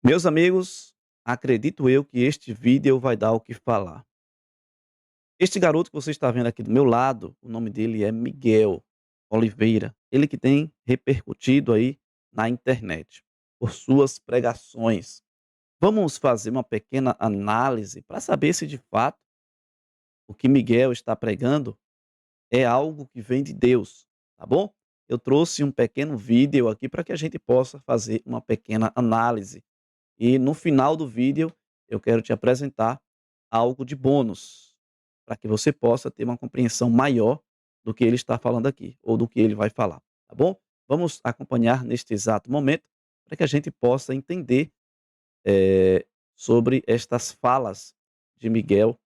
Meus amigos, acredito eu que este vídeo vai dar o que falar. Este garoto que você está vendo aqui do meu lado, o nome dele é Miguel Oliveira. Ele que tem repercutido aí na internet por suas pregações. Vamos fazer uma pequena análise para saber se de fato o que Miguel está pregando é algo que vem de Deus, tá bom? Eu trouxe um pequeno vídeo aqui para que a gente possa fazer uma pequena análise. E no final do vídeo, eu quero te apresentar algo de bônus, para que você possa ter uma compreensão maior do que ele está falando aqui, ou do que ele vai falar, tá bom? Vamos acompanhar neste exato momento, para que a gente possa entender sobre estas falas de Miguel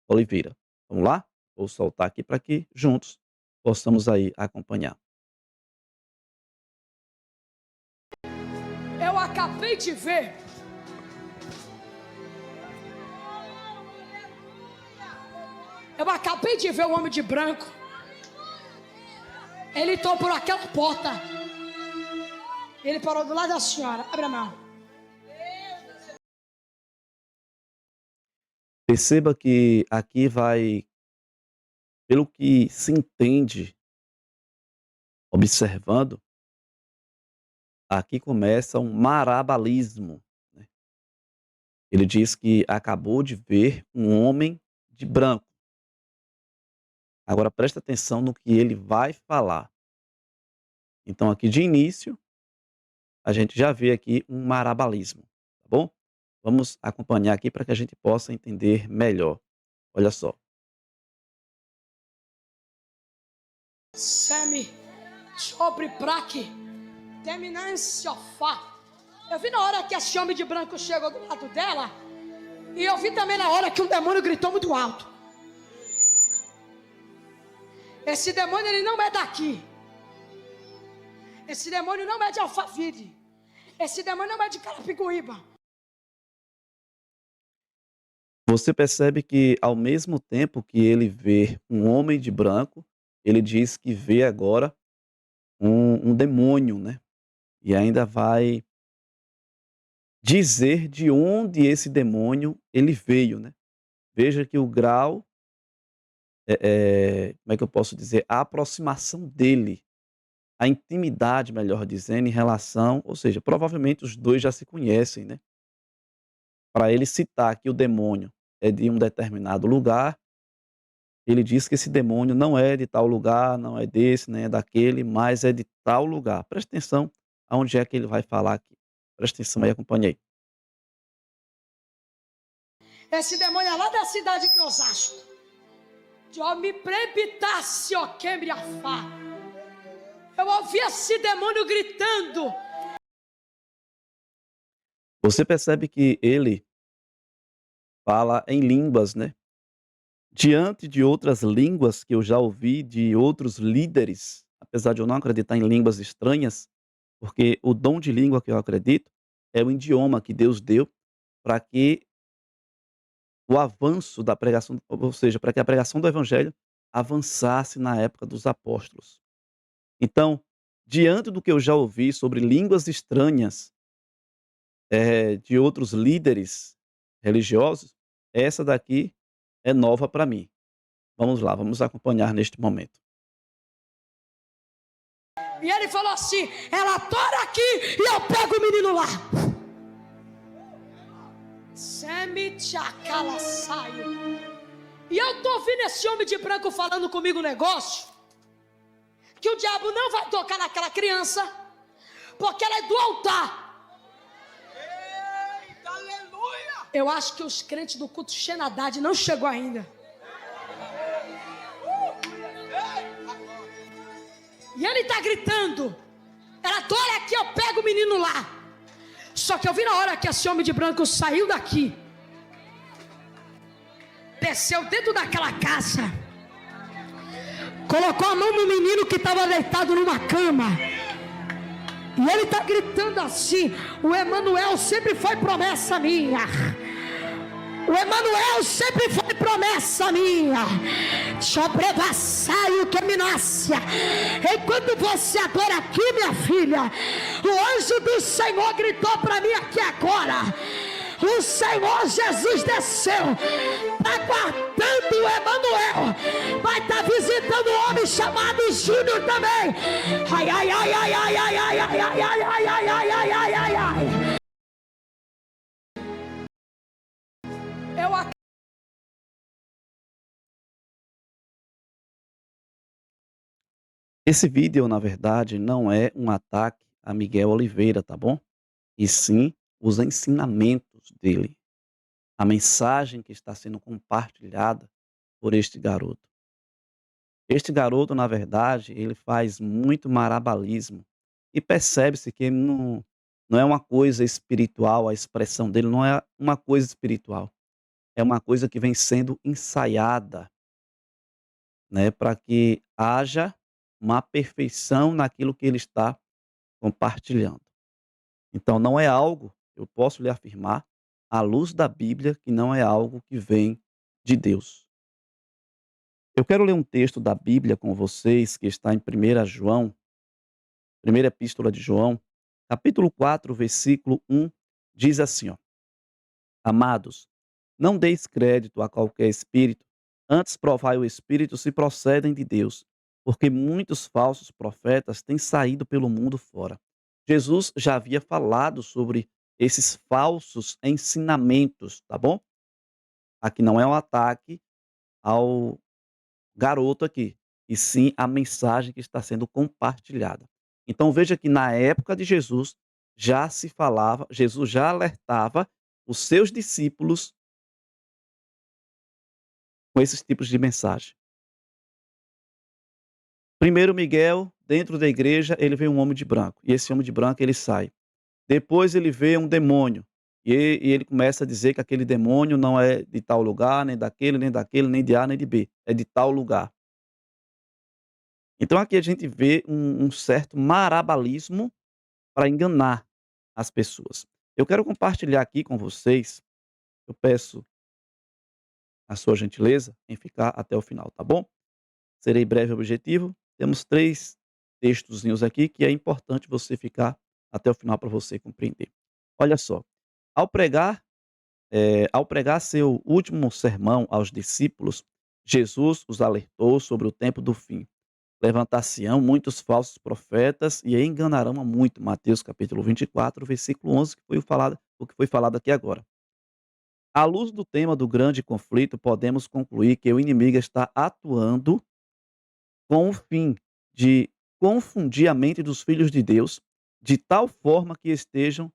Oliveira. Vamos lá? Vou soltar aqui para que juntos possamos aí acompanhar. Eu acabei de ver. Eu acabei de ver o homem de branco. Ele entrou por aquela porta. Ele parou do lado da senhora. Abre a mão. Perceba que aqui vai, pelo que se entende, observando, aqui começa um marabalismo, né. Ele diz que acabou de ver um homem de branco. Agora presta atenção no que ele vai falar. Então aqui de início, a gente já vê aqui um marabalismo, tá bom? Vamos acompanhar aqui para que a gente possa entender melhor. Olha só. Semi, sobre praque, terminância fá. Eu vi na hora que esse homem de branco chegou do lado dela. E eu vi também na hora que um demônio gritou muito alto. Esse demônio, ele não é daqui. Esse demônio não é de Alphaville. Esse demônio não é de Carapicuíba. Você percebe que ao mesmo tempo que ele vê um homem de branco, ele diz que vê agora um demônio, né? E ainda vai dizer de onde esse demônio ele veio, né? Veja que o grau, como é que eu posso dizer, a aproximação dele, a intimidade, melhor dizendo, em relação, ou seja, provavelmente os dois já se conhecem, né? Para ele citar que o demônio é de um determinado lugar, ele diz que esse demônio não é de tal lugar, não é desse, nem é daquele, mas é de tal lugar. Presta atenção aonde é que ele vai falar aqui. Presta atenção aí, acompanhei. Esse demônio é lá da cidade de Osasco. De me prebitasse, ó, quebre a fá. Eu ouvi esse demônio gritando. Você percebe que ele fala em línguas, né? Diante de outras línguas que eu já ouvi de outros líderes, apesar de eu não acreditar em línguas estranhas, porque o dom de língua que eu acredito é o idioma que Deus deu para que o avanço da pregação, ou seja, para que a pregação do evangelho avançasse na época dos apóstolos. Então, diante do que eu já ouvi sobre línguas estranhas, de outros líderes religiosos, essa daqui é nova para mim. Vamos lá, vamos acompanhar neste momento. E ele falou assim: ela tora aqui e eu pego o menino lá. E eu tô ouvindo esse homem de branco falando comigo um negócio, que o diabo não vai tocar naquela criança, porque ela é do altar. Eita, aleluia! Eu acho que os crentes do culto Xenadade não chegou ainda. E ele tá gritando: ela tora aqui, eu pego o menino lá. Só que eu vi na hora que esse homem de branco saiu daqui, desceu dentro daquela casa, colocou a mão no menino que estava deitado numa cama, e ele está gritando assim: o Emanuel sempre foi promessa minha, O Emanuel sempre foi promessa minha. Sobrevassai o que me nasce. Enquanto você adora aqui, minha filha, o anjo do Senhor gritou para mim aqui agora. O Senhor Jesus desceu, está guardando o Emanuel, vai estar visitando um homem chamado Júnior também. Ai, ai, ai, ai, ai, ai, ai, ai, ai, ai, ai, ai, ai, ai, ai, ai, ai. Esse vídeo, na verdade, não é um ataque a Miguel Oliveira, tá bom? E sim os ensinamentos dele, a mensagem que está sendo compartilhada por este garoto. Este garoto, na verdade, ele faz muito marabalismo e percebe-se que ele não é uma coisa espiritual, a expressão dele não é uma coisa espiritual, é uma coisa que vem sendo ensaiada, né, para que haja uma perfeição naquilo que ele está compartilhando. Então não é algo, eu posso lhe afirmar, à luz da Bíblia, que não é algo que vem de Deus. Eu quero ler um texto da Bíblia com vocês que está em 1 João, primeira epístola de João, capítulo 4, versículo 1, diz assim, ó: Amados, não deis crédito a qualquer espírito, antes provai o espírito se procedem de Deus, porque muitos falsos profetas têm saído pelo mundo fora. Jesus já havia falado sobre esses falsos ensinamentos, tá bom? Aqui não é um ataque ao garoto aqui, e sim a mensagem que está sendo compartilhada. Então veja que na época de Jesus já se falava, Jesus já alertava os seus discípulos com esses tipos de mensagem. Primeiro Miguel, dentro da igreja, ele vê um homem de branco, e esse homem de branco ele sai. Depois ele vê um demônio, e ele começa a dizer que aquele demônio não é de tal lugar, nem daquele, nem daquele, nem de A, nem de B, é de tal lugar. Então aqui a gente vê um certo marabalismo para enganar as pessoas. Eu quero compartilhar aqui com vocês, eu peço a sua gentileza em ficar até o final, tá bom? Serei breve e objetivo. Temos 3 textozinhos aqui que é importante você ficar até o final para você compreender. Olha só, ao pregar, ao pregar seu último sermão aos discípulos, Jesus os alertou sobre o tempo do fim. Levantar-se-ão muitos falsos profetas e enganarão a muito. Mateus capítulo 24, versículo 11, o que foi falado aqui agora. À luz do tema do grande conflito, podemos concluir que o inimigo está atuando com o fim de confundir a mente dos filhos de Deus, de tal forma que estejam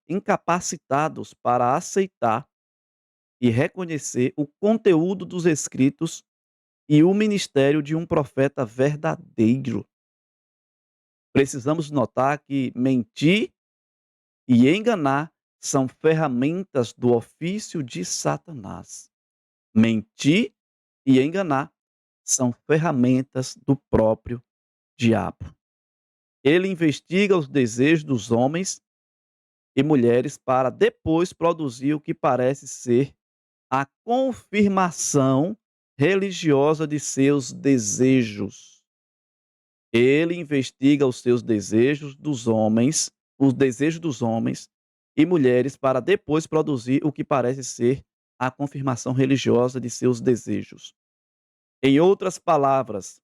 incapacitados para aceitar e reconhecer o conteúdo dos escritos e o ministério de um profeta verdadeiro. Precisamos notar que mentir e enganar são ferramentas do ofício de Satanás. Mentir e enganar são ferramentas do próprio diabo. Ele investiga os desejos dos homens e mulheres para depois produzir o que parece ser a confirmação religiosa de seus desejos. Ele investiga os seus desejos dos homens, os desejos dos homens e mulheres para depois produzir o que parece ser a confirmação religiosa de seus desejos. Em outras palavras,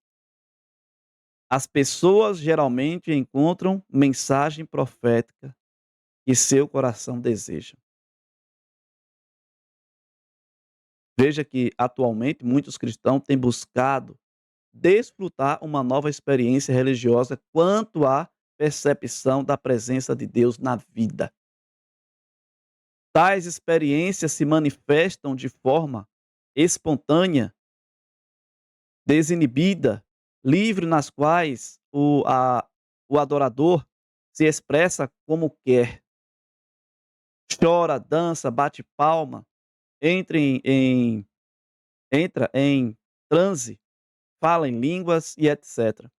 as pessoas geralmente encontram mensagem profética que seu coração deseja. Veja que atualmente muitos cristãos têm buscado desfrutar uma nova experiência religiosa quanto à percepção da presença de Deus na vida. Tais experiências se manifestam de forma espontânea, desinibida, livre, nas quais o adorador se expressa como quer. Chora, dança, bate palma, entra entra em transe, fala em línguas e etc.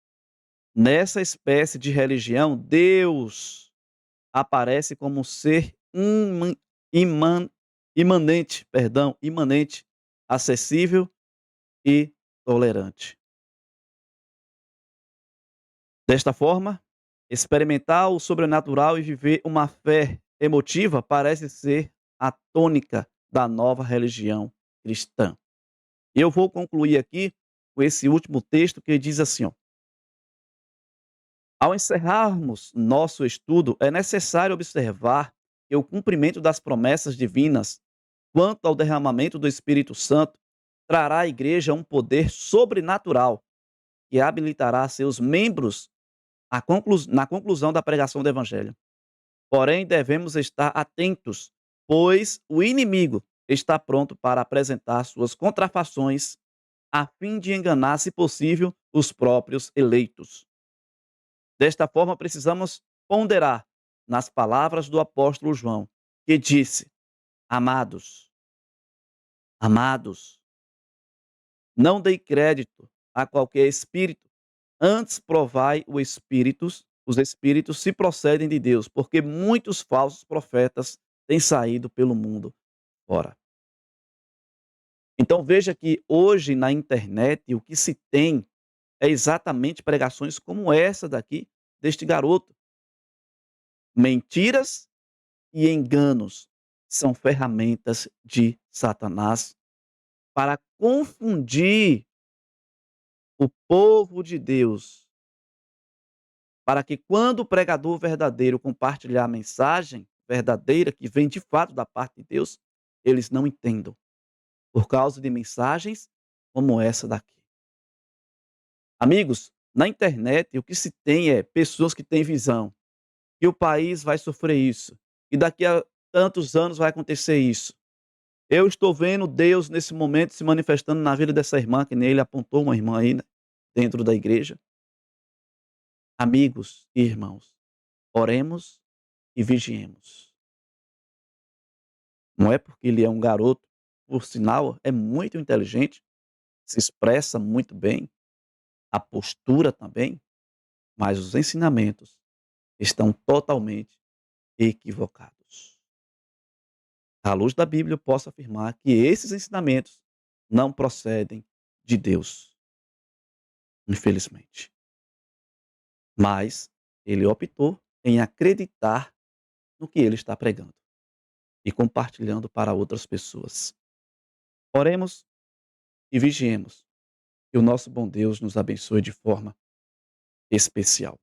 Nessa espécie de religião, Deus aparece como um ser imanente, acessível e tolerante. Desta forma, experimentar o sobrenatural e viver uma fé emotiva parece ser a tônica da nova religião cristã. E eu vou concluir aqui com esse último texto que diz assim, ó: ao encerrarmos nosso estudo, é necessário observar que o cumprimento das promessas divinas quanto ao derramamento do Espírito Santo trará à igreja um poder sobrenatural que habilitará seus membros na conclusão da pregação do evangelho. Porém, devemos estar atentos, pois o inimigo está pronto para apresentar suas contrafações a fim de enganar, se possível, os próprios eleitos. Desta forma, precisamos ponderar nas palavras do apóstolo João, que disse: Amados, amados, não dei crédito a qualquer espírito, antes provai os espíritos se procedem de Deus, porque muitos falsos profetas têm saído pelo mundo fora. Então veja que hoje na internet o que se tem é exatamente pregações como essa daqui, deste garoto. Mentiras e enganos são ferramentas de Satanás para confundir o povo de Deus, para que quando o pregador verdadeiro compartilhar a mensagem verdadeira que vem de fato da parte de Deus, eles não entendam, por causa de mensagens como essa daqui. Amigos, na internet o que se tem é pessoas que têm visão, que o país vai sofrer isso, e daqui a tantos anos vai acontecer isso. Eu estou vendo Deus nesse momento se manifestando na vida dessa irmã, que nem ele apontou uma irmã aí, né, dentro da igreja. Amigos e irmãos, oremos e vigiemos. Não é porque ele é um garoto, por sinal, é muito inteligente, se expressa muito bem, a postura também, mas os ensinamentos estão totalmente equivocados. À luz da Bíblia, eu posso afirmar que esses ensinamentos não procedem de Deus, infelizmente. Mas ele optou em acreditar no que ele está pregando e compartilhando para outras pessoas. Oremos e vigiemos. Que o nosso bom Deus nos abençoe de forma especial.